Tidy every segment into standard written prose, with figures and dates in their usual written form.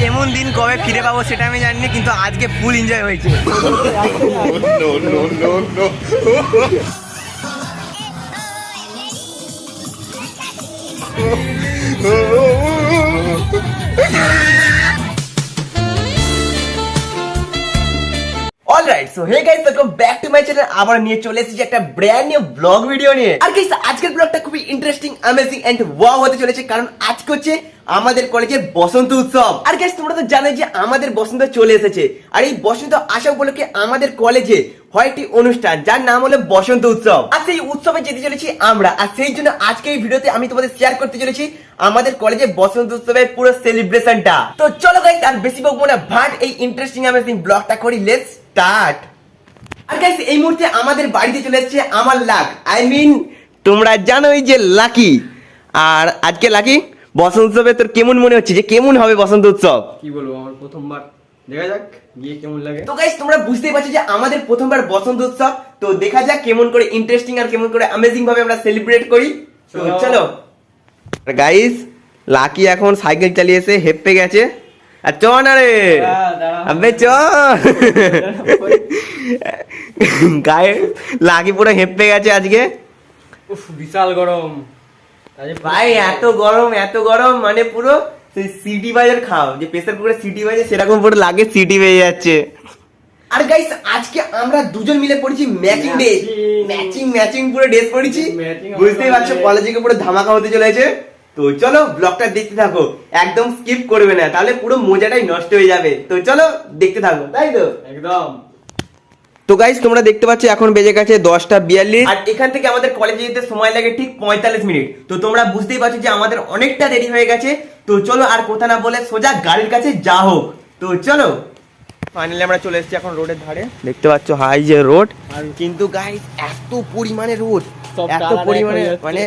এমন দিন কবে ফিরে পাবো সেটা আমি জানি না, কিন্তু আজকে ফুল এনজয় হয়েছে। Alright, so hey guys, welcome back to my channel. আবার নিয়ে চলে এসেছি একটা ব্র্যান্ড নিউ ব্লগ ভিডিও নিয়ে। আর গাইস, আজকের ব্লগটা খুবই ইন্টারেস্টিং, অ্যামেজিং এন্ড ওয়াও হতে চলেছে, কারণ আজকে হচ্ছে আমাদের কলেজের বসন্ত উৎসব। আর গাইস, তোমরা তো জানো যে আমাদের বসন্ত চলে এসেছে, আর এই বসন্ত আসা উপলক্ষে আমাদের কলেজে হয় একটি অনুষ্ঠান যার নাম হলো বসন্ত উৎসব। আর সেই উৎসবে যেতে চলেছি আমরা, আর সেই জন্য আজকে এই ভিডিওতে আমি তোমাদের শেয়ার করতে চলেছি আমাদের কলেজে বসন্ত উৎসবের পুরো সেলিব্রেশনটা। তো চলো গাইস, আর বেশি বকবো না, ভাট এই ইন্টারেস্টিং অ্যামেজিং ব্লগটা করি, লেটস স্টার্ট। আর গাইস, এই মুহূর্তে আমাদের বাড়িতে চলে এসেছে আমার লাক, আই মিন তোমরা জানোই যে লাকি। আর আজকে লাকি, বসন্ত উৎসবে তোর কেমন মনে হচ্ছে, যে কেমন হবে বসন্ত উৎসব? কি বলবো, আমার প্রথমবার, দেখা যাক গিয়ে কেমন লাগে। তো গাইস, তোমরা বুঝতেই পারছো যে আমাদের প্রথমবার বসন্ত উৎসব, তো দেখা যাক কেমন করে ইন্টারেস্টিং আর কেমন করে অ্যামেজিং ভাবে আমরা সেলিব্রেট করি। তো চলো গাইস, লাকি এখন সাইকেল চালিয়েছে, হেঁপে গেছে। আর চ না রে, আবে চ। গায়ে লাকি পুরো হেঁপে গেছে আজকে। উফ, বিশাল গরম ভাই, এত গরম মানে পুরো সেই সিটি বাজার খাও, যে প্রেসার কুকারে সিটি বাজে সেরকম পুরো লাগে, সিটি বেজে যাচ্ছে। আর গাইস, আজকে আমরা দুজন মিলে পড়েছি ম্যাচিং ড্রেস, ম্যাচিং পুরো ড্রেস পরেছি। বুঝতেই পারছো কলেজে পুরো ধামাকা হতে চলেছে। তো চলো ব্লগটা দেখতে থাকো, একদম স্কিপ করবে না, তাহলে পুরো মজাটাই নষ্ট হয়ে যাবে। তো চলো দেখতে থাকো, তাই তো? একদম। তো গাইস, তোমরা দেখতে পাচ্ছ এখন বেজে গেছে 10:42, আর এখান থেকে আমাদের কলেজে যেতে সময় লাগে ঠিক 45 মিনিট। তো তোমরা বুঝতেই পারছো যে আমাদের অনেকটা দেরি হয়ে গেছে। তো চলো আর কথা না বলে সোজা গাড়ির কাছে যা হোক। তো চলো, ফাইনালি আমরা চলে এসেছি এখন রোডের ধারে। দেখতে পাচ্ছ হাই যে রোড, কিন্তু গাইস এত পরিমাণে রোদ, এত পরিমাণে মানে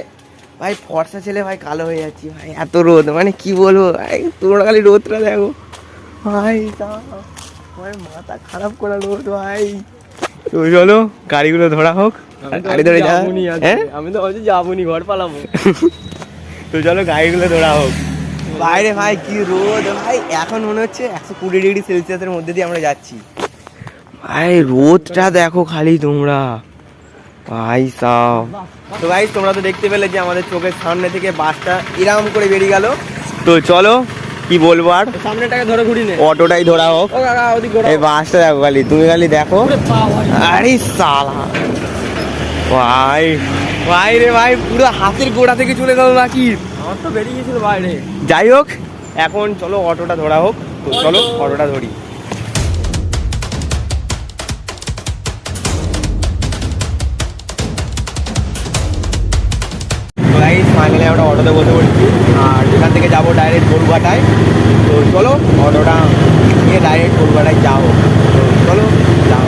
ভাই ফর্সা ছেলে ভাই কালো হয়ে যাচ্ছি ভাই, এত রোদ মানে কি বলবো ভাই, তোমরা খালি রোদটা দেখো ভাই, ভাই মাথা খারাপ করা রোদ ভাই। তো চলো গাড়িগুলো ধরা হোক, গাড়ি ধরে যা। হ্যাঁ, আমি তো ভাবছি যাবনি, ঘর পালাবো। তো চলো গাড়িগুলো ধরা হোক। বাইরে ভাই কি রোদ ভাই, এখন মনে হচ্ছে 120 ডিগ্রি সেলসিয়াসের মধ্যে দিয়ে আমরা যাচ্ছি ভাই। রোদটা দেখো খালি তোমরা ভাই সাব। তো ভাই, তোমরা তো দেখতে পেলে যে আমাদের চোখের সামনে থেকে বাসটা এরকম করে বেরিয়ে গেল। তো চলো কি বলবো, আর সামনেটাকে ধরে ঘুরি নে, অটোটাই ধরা হোক। ও কাকা ওদিক ঘোরাও। এই বাসটা দেখো খালি, তুমি খালি দেখো। আরে সালা ভাই, ভাই রে ভাই, পুরো হাতের গোড়া থেকে চলে গেল নাকি। আমার তো বেরিয়ে গেছিল বাইরে। যাই হোক, এখন চলো অটোটা ধরা হোক। তো চলো অটোটা ধরি। ফাইনালি আমরা অটোতে বসে পড়ছি, আর এখান থেকে যাবো ডাইরেক্ট গরুঘাটায়। তো চলো অটোটা নিয়ে ডাইরেক্ট গরুঘাটায় যাবো। তো চলো যাও।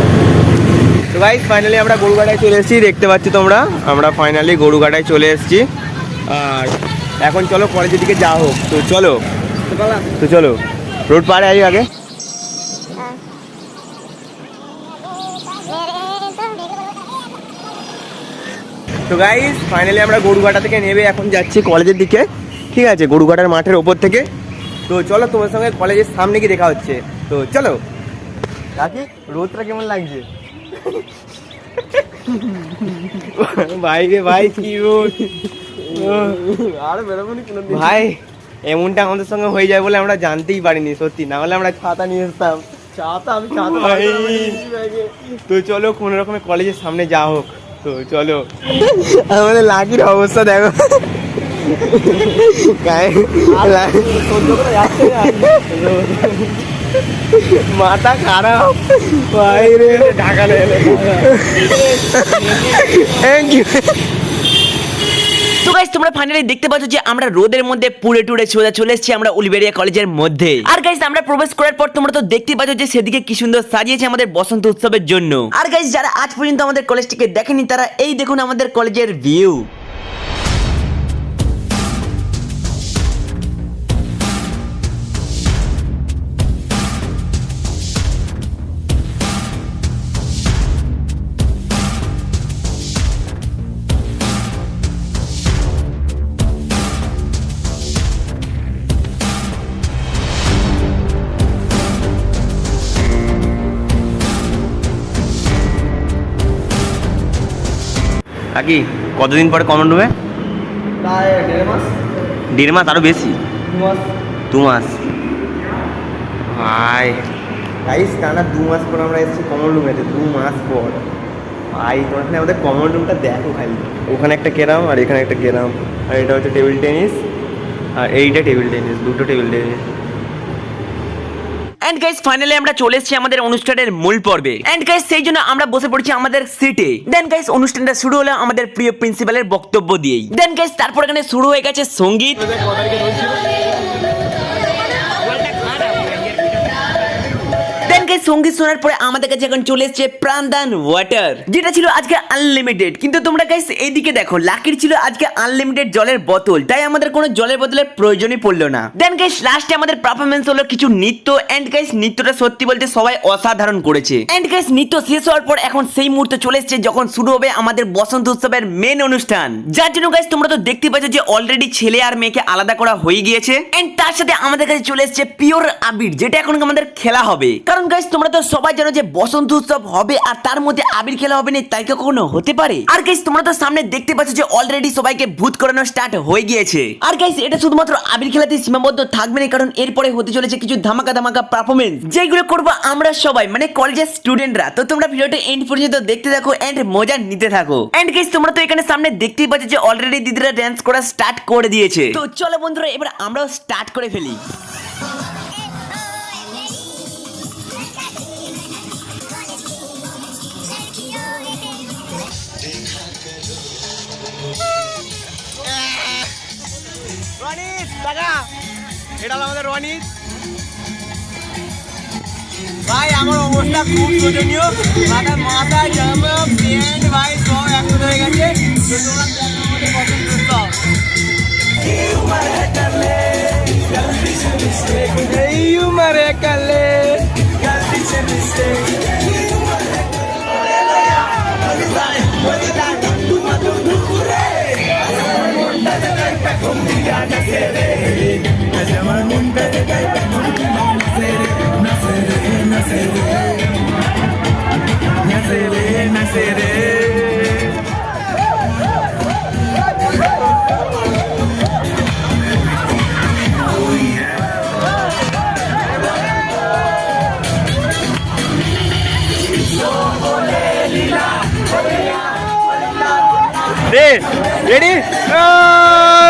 তো গাইস, ফাইনালি আমরা গরুঘাটায় চলে এসেছি, দেখতে পাচ্ছ তোমরা, আমরা ফাইনালি গরুঘাটায় চলে এসেছি। আর এখন চলো কলেজের দিকে যাওয়া হোক। তো চলো, তো চলো রোড পারে আই আগে। তো গাইস, ফাইনালি আমরা গরুঘাটা থেকে নেমে এখন যাচ্ছি কলেজের দিকে, ঠিক আছে, গরুঘাটার মাঠের ওপর থেকে। তো চলো তোমার সঙ্গে কলেজের সামনে গিয়ে দেখা হচ্ছে। তো চলো। কাকি, রোদটা কেমন লাগছে? ভাই রে ভাই, কি রোদ আর বেরোবনি কোনোদিন ভাই। এমনটা আমাদের সঙ্গে হয়ে যায় বলে আমরা জানতেই পারিনি, সত্যি না হলে আমরা ছাতা নিয়ে আসতাম। আমি ছাতা ভাই। তো চলো কোনো রকমের কলেজের সামনে যাওয়া হোক। তো চলো, আমাদের লাকির অবস্থা দেখো, মাথা খারাপ বাইরে ঢাকা নেই। Thank you. তো গাইস, তোমরা ফাইনালি দেখতে পাচ্ছ যে আমরা রোদের মধ্যে পুড়ে টুড়ে চলে এসেছি আমরা উলুবেড়িয়া কলেজের মধ্যে। আর গাইস, আমরা প্রবেশ করার পর তোমরা তো দেখতে পাচ্ছ যে সেদিকে কি সুন্দর সাজিয়েছে আমাদের বসন্ত উৎসবের জন্য। আর গাইস, যারা আজ পর্যন্ত আমাদের কলেজটিকে দেখেনি তারা এই দেখুন আমাদের কলেজের ভিউ। কাকি কতদিন পরে কমন রুমে? প্রায় 1.5 মাস। 1.5 মাস, আরো বেশি? 2 মাস। 2 মাস ভাই। গাইস টানা 2 মাস পর আমরা এসেছি কমন রুমেতে, 2 মাস পর। ভাই তোমার এখানে আমাদের কমন রুমটা দেখো খালি, ওখানে একটা কেরাম আর এখানে একটা কেরাম, আর এটা হচ্ছে টেবিল টেনিস, আর এইটা টেবিল টেনিস, দুটো table tennis. And guys finally আমরা চলে এসেছি আমাদের অনুষ্ঠানের মূল পর্বে। এন্ড গাইস সেই জন্য আমরা বসে পড়েছি আমাদের সিটে। দেন গাইস অনুষ্ঠানটা শুরু হলো আমাদের প্রিয় প্রিন্সিপালের বক্তব্য দিয়েই। দেন গাইস তারপর এখানে শুরু হয়ে গেছে সঙ্গীত। দেন গাইস সঙ্গীত শোনার পরে আমাদের কাছে এখন চলে এসেছে প্রাণদান ওয়াটার, যেটা ছিল আজকে আনলিমিটেড। কিন্তু তোমরা গাইস এইদিকে দেখো, লাকির ছিল আজকে আনলিমিটেড জলের বোতল, তাই আমাদের কোনো জলের বোতলের প্রয়োজনই পড়লো না। দেন গাইস লাস্টে আমাদের পারফরমেন্স হলো কিছু নৃত্য। এন্ড গাইস নৃত্যটা সত্যি বলতে সবাই অসাধারণ করেছে। এন্ড গাইস নৃত্য শেষ হওয়ার পর এখন সেই মুহূর্তে চলে এসেছে যখন শুরু হবে আমাদের বসন্ত উৎসবের মেন অনুষ্ঠান, যার জন্য গাইস তোমরা তো দেখতে পাচ্ছ যে অলরেডি ছেলে আর মেয়েকে আলাদা করা হয়ে গিয়েছে। এন্ড তার সাথে আমাদের কাছে চলে এসেছে পিওর আবির, যেটা এখন আমাদের খেলা হবে। কারণ গাইস তোমরা তো সবাই জানো যে বসন্ত উৎসব হবে আর তার মধ্যে আবির খেলা হবে না, তাই কখনো হতে পারে? আর গাইস তোমরা তো সামনে দেখতে পাচ্ছ যে অলরেডি সবাইকে ভূত করানো স্টার্ট হয়ে গিয়েছে। আর গাইস এটা শুধুমাত্র আবির খেলাতে সীমাবদ্ধ থাকবে না, কারণ এরপরে হতে চলেছে কিছু ধামাকা ধামাকা পারফরমেন্স, যেগুলো করবো আমরা সবাই মানে কলেজের স্টুডেন্টরা। তো তোমরা ভিডিওটা এন্ড পর্যন্ত দেখতে থাকো এন্ড মজা নিতে থাকো। এন্ড গাইস তোমরা তো এখানে সামনে দেখতেই পাচ্ছ যে অলরেডি দিদিরা ডান্স করা স্টার্ট করে দিয়েছে। তো চলো বন্ধুরা এবার আমরাও স্টার্ট করে ফেলি। রনিত টাকা, এটা হলো আমাদের রনিত ভাই। আমার অবস্থা খুব শোচনীয়, মাথা জামা প্যান্ট ভাই সব একসাথে হয়ে গেছে। তো তোমরা দেখো আমাদের বসন্ত উৎসব। রেডি? ভাই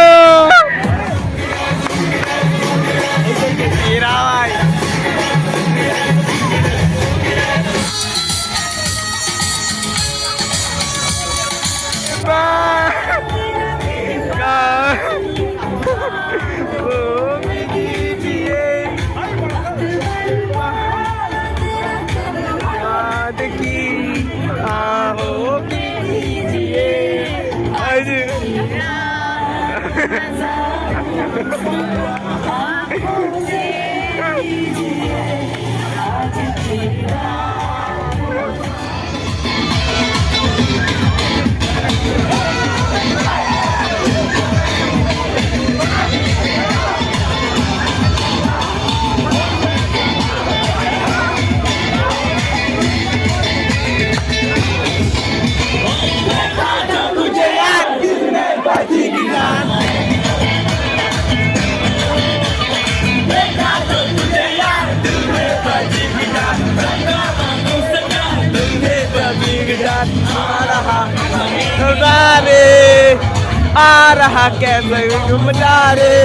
आ रहा कैसे घूमता रे,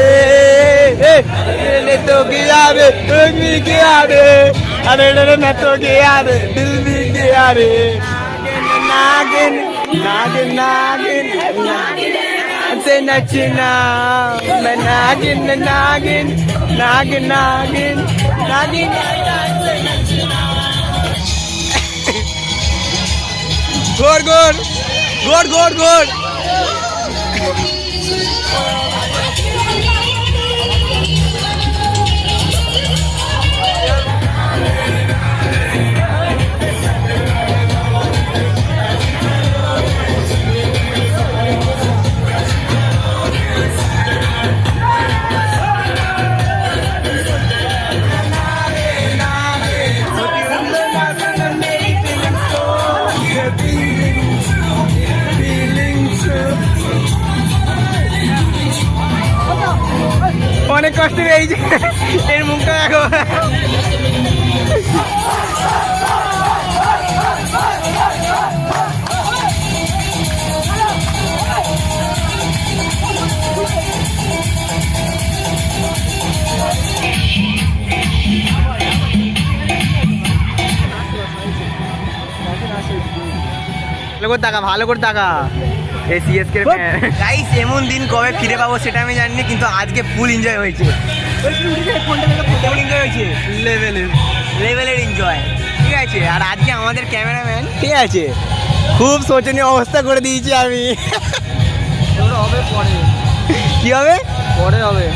दिल तो गया रे, दिल भी गया रे, अरे मैं तो गया रे, दिल भी गया रे। नागिन नागिन नागिन नागिन से नचना, मैं नागिन नागिन नागिन नागिन नागिन गोर गोर गोर गोर गोर। feeling কষ্ট পেয়েছে, এর মুখটা দেখো। ভালো করে টাকা, ভালো করে টাকা। এসিএসকে গাইস, এমন দিন কবে ফিরে পাবো সেটা আমি জানি না, কিন্তু আজকে ফুল এনজয় হয়েছে। কেমন এনজয় হয়েছে? লেভেলের এনজয়, ঠিক আছে। আর আজকে আমাদের ক্যামেরাম্যান, ঠিক আছে, খুব শোচনীয় অবস্থা করে দিয়েছি আমি। হবে পরে, কি হবে? পরে হবে।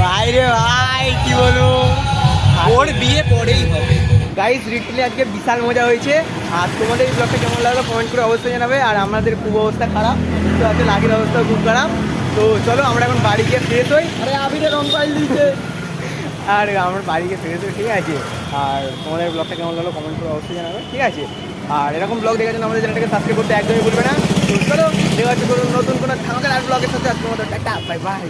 ভাই রে ভাই, কি বলবো, ওর বিয়ে পরেই হবে। গাইস, লিটারালি আজকে বিশাল মজা হয়েছে। আর তোমাদের এই ব্লগটা কেমন লাগলো কমেন্ট করে অবশ্যই জানাবে। আর আমাদের খুব অবস্থা খারাপ, তো আজকে লাগের অবস্থা খুব খারাপ। তো চলো আমরা এখন বাড়ি গিয়ে ফ্রেশ হই। আরে আবিরে রং পাইল দিচ্ছে। আর আমরা বাড়ি গিয়ে ফ্রেশ হই, ঠিক আছে। আর তোমাদের ব্লগটা কেমন লাগলো কমেন্ট করে অবশ্যই জানাবে, ঠিক আছে। আর এরকম ব্লগ দেখার জন্য আমাদের চ্যানেলটাকে সাবস্ক্রাইব করতে একদমই ভুলবে না। তো চলো দেখা হচ্ছে নতুন কোনো ধামাকাদার ব্লগের সাথে। আজকে মতো টাটা, বাই বাই।